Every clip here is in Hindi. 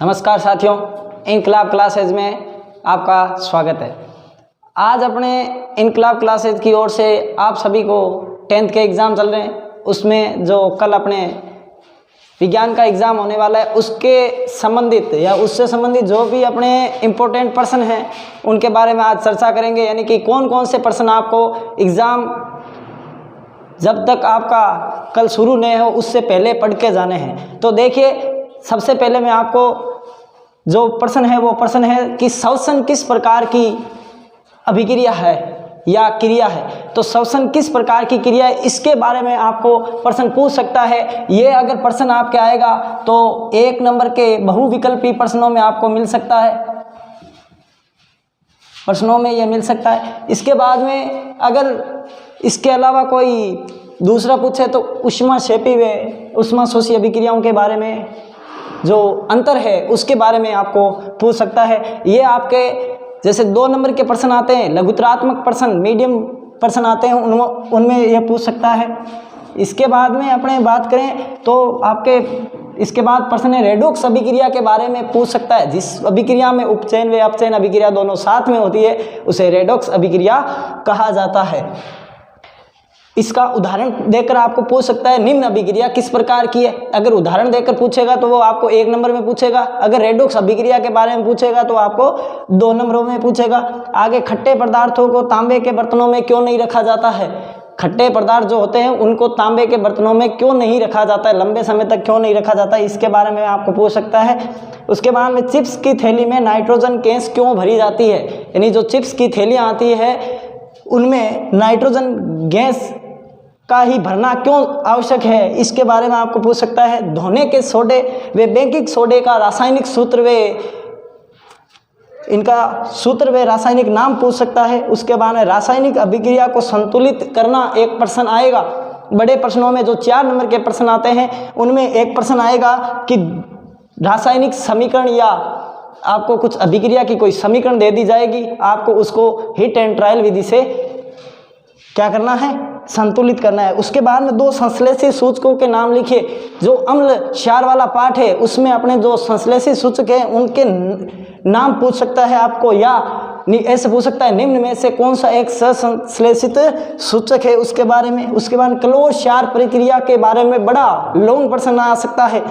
नमस्कार साथियों, इनकलाब क्लासेज में आपका स्वागत है। आज अपने इनकलाब क्लासेज की ओर से आप सभी को 10th के एग्ज़ाम चल रहे हैं, उसमें जो कल अपने विज्ञान का एग्ज़ाम होने वाला है उसके संबंधित या उससे संबंधित जो भी अपने इम्पोर्टेंट पर्सन हैं उनके बारे में आज चर्चा करेंगे। यानी कि कौन कौन से पर्सन आपको एग्ज़ाम जब तक आपका कल शुरू नहीं हो उससे पहले पढ़ के जाने हैं। तो देखिए, सबसे पहले मैं आपको जो प्रश्न है वो प्रश्न है कि श्वसन किस प्रकार की अभिक्रिया है या क्रिया है। तो श्वसन किस प्रकार की क्रिया है, इसके बारे में आपको प्रश्न पूछ सकता है। ये अगर प्रश्न आपके आएगा तो 1 नंबर के बहुविकल्पी प्रश्नों में आपको मिल सकता है, प्रश्नों में ये मिल सकता है। इसके बाद में अगर इसके अलावा कोई दूसरा पूछे तो ऊष्माक्षेपी व ऊष्माशोषी अभिक्रियाओं के बारे में जो अंतर है उसके बारे में आपको पूछ सकता है। ये आपके जैसे 2 नंबर के प्रश्न आते हैं, लघुतरात्मक प्रश्न, मीडियम प्रश्न आते हैं, उनमें यह पूछ सकता है। इसके बाद में अपने बात करें तो आपके इसके बाद प्रश्न है रेडॉक्स अभिक्रिया के बारे में पूछ सकता है। जिस अभिक्रिया में उपचयन व अपचयन अभिक्रिया दोनों साथ में होती है उसे रेडॉक्स अभिक्रिया कहा जाता है। इसका उदाहरण देकर आपको पूछ सकता है निम्न अभिक्रिया किस प्रकार की है। अगर उदाहरण देकर पूछेगा तो वो आपको 1 नंबर में पूछेगा। अगर रेडॉक्स अभिक्रिया के बारे में पूछेगा तो आपको 2 नंबरों में पूछेगा। आगे खट्टे पदार्थों को तांबे के बर्तनों में क्यों नहीं रखा जाता है। खट्टे पदार्थ जो होते हैं उनको तांबे के बर्तनों में क्यों नहीं रखा जाता है, लंबे समय तक क्यों नहीं रखा जाता है, इसके बारे में आपको पूछ सकता है। उसके बाद में चिप्स की थैली में नाइट्रोजन गैस क्यों भरी जाती है। यानी जो चिप्स की थैलियाँ आती है उनमें नाइट्रोजन गैस का ही भरना क्यों आवश्यक है, इसके बारे में आपको पूछ सकता है। धोने के सोडे व बेकिंग सोडे का रासायनिक सूत्र व इनका सूत्र व रासायनिक नाम पूछ सकता है। उसके बाद में रासायनिक अभिक्रिया को संतुलित करना एक प्रश्न आएगा। बड़े प्रश्नों में जो 4 नंबर के प्रश्न आते हैं उनमें एक प्रश्न आएगा कि रासायनिक समीकरण या आपको कुछ अभिक्रिया की कोई समीकरण दे दी जाएगी, आपको उसको हिट एंड ट्रायल विधि से क्या करना है, संतुलित करना है। उसके बाद में 2 संश्लेषी सूचकों के नाम लिखिए। जो अम्ल क्षार वाला पाठ है उसमें अपने जो संश्लेषी सूचक हैं उनके नाम पूछ सकता है आपको, या ऐसे पूछ सकता है निम्न में से कौन सा एक संश्लेषित सूचक है उसके बारे में। उसके बाद क्लोर क्षार प्रक्रिया के बारे में बड़ा लॉन्ग प्रश्न आ सकता है।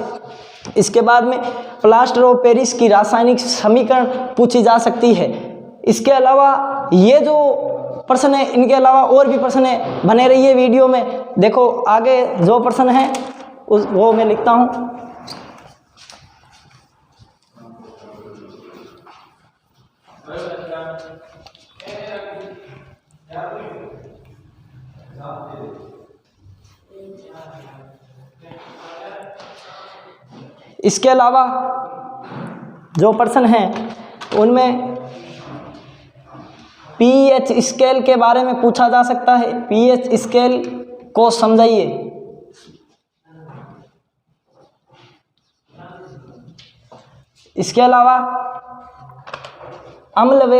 इसके बाद में प्लास्टर ऑफ पेरिस की रासायनिक समीकरण पूछी जा सकती है। इसके अलावा ये जो प्रश्न है, इनके अलावा और भी प्रश्न है, बने रहिए वीडियो में। देखो आगे जो प्रश्न है वो मैं लिखता हूँ। इसके अलावा जो प्रश्न हैं उनमें पीएच स्केल के बारे में पूछा जा सकता है। पीएच स्केल को समझाइए। इसके अलावा अम्ल व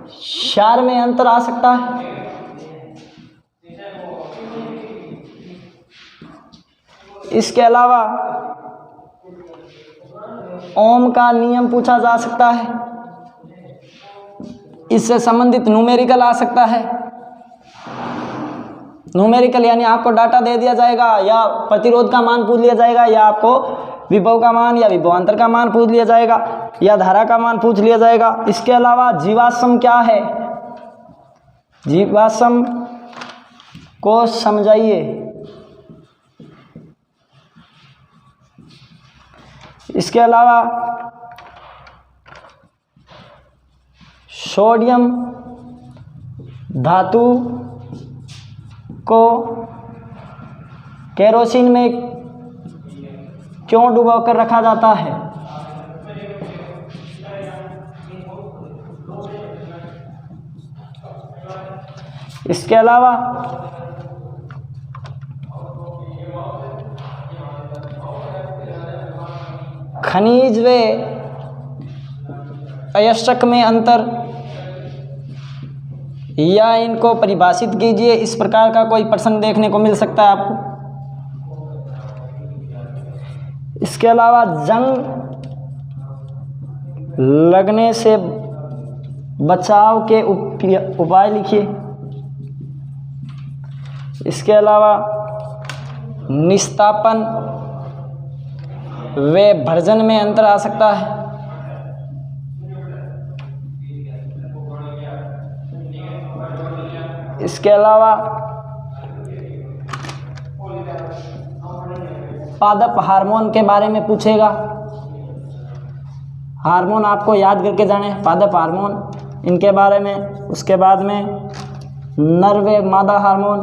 क्षार में अंतर आ सकता है। इसके अलावा ओम का नियम पूछा जा सकता है। इससे संबंधित न्यूमेरिकल आ सकता है। न्यूमेरिकल यानी आपको डाटा दे दिया जाएगा या प्रतिरोध का मान पूछ लिया जाएगा, या आपको विभव का मान या विभवांतर का मान पूछ लिया जाएगा, या धारा का मान पूछ लिया जाएगा। इसके अलावा जीवाश्म क्या है, जीवाश्म को समझाइए। इसके अलावा सोडियम धातु को केरोसिन में क्यों डुबोकर रखा जाता है। इसके अलावा खनिज व अयस्क में अंतर या इनको परिभाषित कीजिए। इस प्रकार का कोई प्रश्न देखने को मिल सकता है आपको। इसके अलावा जंग लगने से बचाव के उपाय लिखिए। इसके अलावा निस्तापन व भर्जन में अंतर आ सकता है। इसके अलावा पादप हार्मोन के बारे में पूछेगा। हार्मोन आपको याद करके जाने, पादप हार्मोन इनके बारे में। उसके बाद में नर व मादा हार्मोन,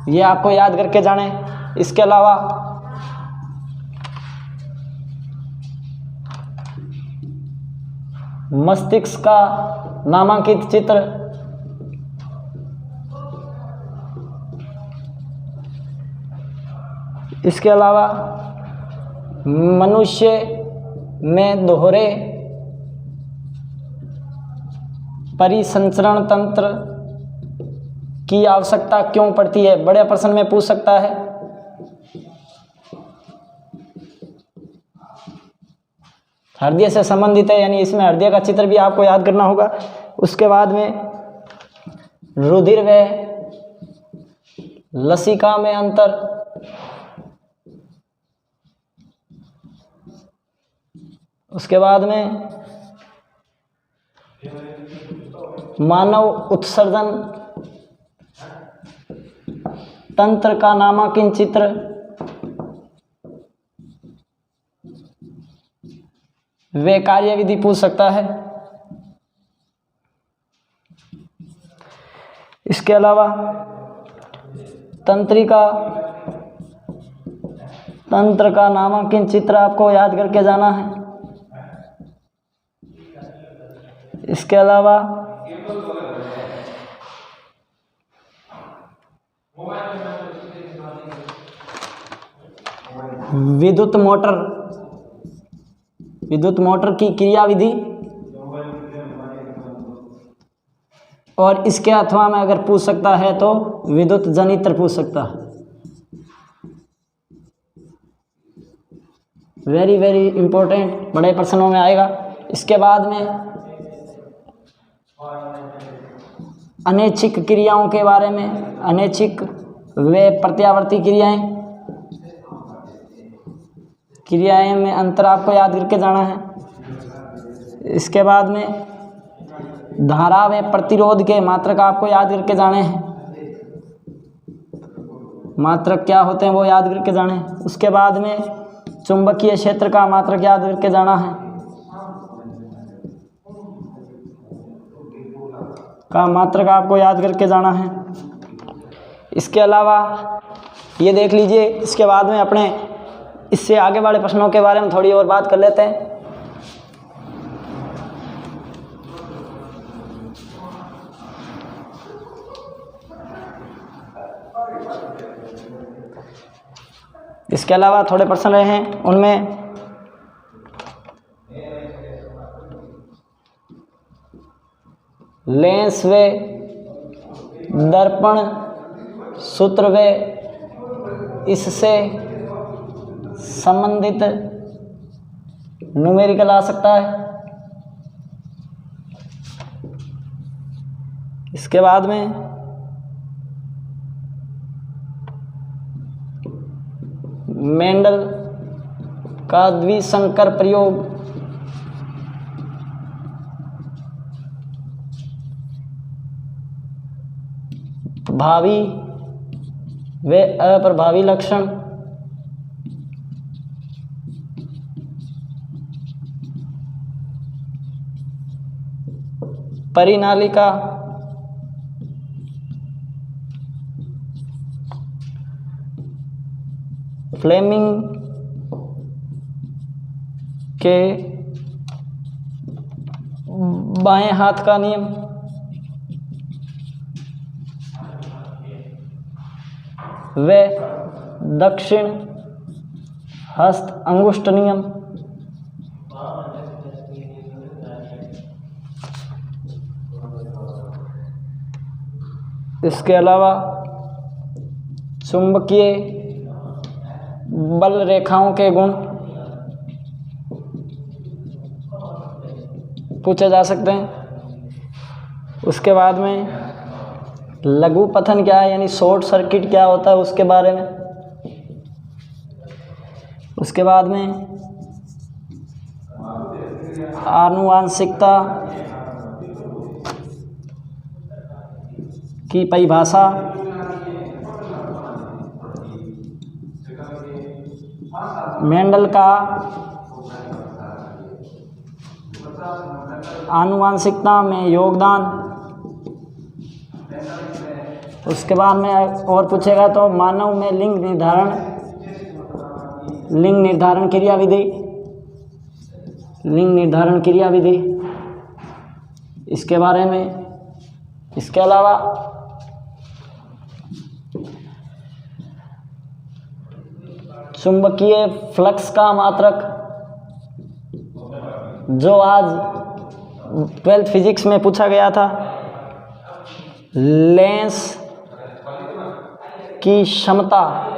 ये आपको याद करके जाने। इसके अलावा मस्तिष्क का नामांकित चित्र, इसके अलावा मनुष्य में दोहरे परिसंचरण तंत्र की आवश्यकता क्यों पड़ती है, बड़े प्रश्न में पूछ सकता है। हृदय से संबंधित है, यानी इसमें हृदय का चित्र भी आपको याद करना होगा। उसके बाद में रुधिर व लसिका में अंतर, उसके बाद में मानव उत्सर्जन तंत्र का नामांकन चित्र, वे कार्यविधि पूछ सकता है। इसके अलावा तंत्रिका तंत्र का नामांकन चित्र आपको याद करके जाना है। इसके अलावा विद्युत मोटर की क्रियाविधि, और इसके अथवा में अगर पूछ सकता है तो विद्युत जनित्र पूछ सकता है। वेरी वेरी इंपॉर्टेंट, बड़े प्रश्नों में आएगा। इसके बाद में अनैच्छिक क्रियाओं के बारे में, अनैच्छिक व प्रत्यावर्ती क्रियाएं में अंतर आपको याद करके जाना है। इसके बाद में धारा व प्रतिरोध के मात्रक आपको याद करके जाने हैं। मात्रक क्या होते हैं वो याद करके जाने। उसके बाद में चुंबकीय क्षेत्र का मात्रक याद करके जाना है, का मात्रक आपको याद करके जाना है। इसके अलावा ये देख लीजिए, इसके बाद में अपने इससे आगे वाले प्रश्नों के बारे में थोड़ी और बात कर लेते हैं। इसके अलावा थोड़े प्रश्न रहे हैं, उनमें लेंस व दर्पण सूत्र व इससे संबंधित न्यूमेरिकल आ सकता है। इसके बाद में मेंडल का द्विसंकर प्रयोग, प्रभावी व अप्रभावी लक्षण, परिनालिका, फ्लेमिंग के बाएं हाथ का नियम, व दक्षिण हस्त अंगुष्ठ नियम। इसके अलावा चुंबकीय बल रेखाओं के गुण पूछे जा सकते हैं। उसके बाद में लघु पथन क्या है, यानी शॉर्ट सर्किट क्या होता है, उसके बारे में। उसके बाद में आनुवांशिकता की परिभाषा, मेंडल का आनुवांशिकता में योगदान। उसके बाद में और पूछेगा तो मानव में लिंग निर्धारण क्रिया विधि, इसके बारे में। इसके अलावा चुंबकीय फ्लक्स का मात्रक, जो आज 12th फिजिक्स में पूछा गया था। लेंस की क्षमता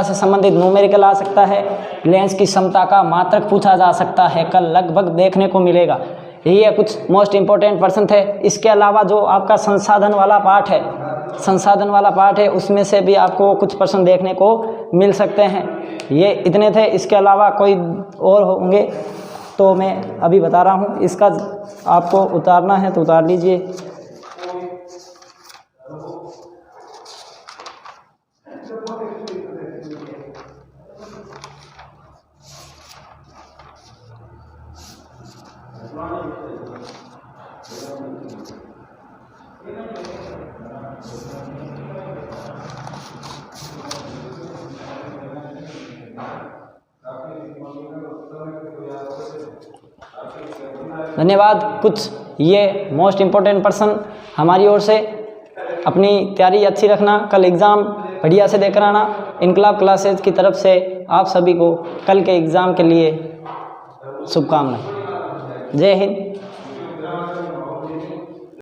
से संबंधित न्यूमेरिकल आ सकता है। लेंस की क्षमता का मात्रक पूछा जा सकता है, कल लगभग देखने को मिलेगा। ये कुछ मोस्ट इम्पोर्टेंट प्रश्न थे। इसके अलावा जो आपका संसाधन वाला पार्ट है उसमें से भी आपको कुछ प्रश्न देखने को मिल सकते हैं। ये इतने थे। इसके अलावा कोई और होंगे तो मैं अभी बता रहा हूँ। इसका आपको उतारना है तो उतार लीजिए। धन्यवाद। कुछ ये मोस्ट इम्पोर्टेंट प्रश्न हमारी ओर से। अपनी तैयारी अच्छी रखना, कल एग्ज़ाम बढ़िया से देकर आना। इनकलाब क्लासेज की तरफ से आप सभी को कल के एग्ज़ाम के लिए शुभकामनाएं। जय हिंद।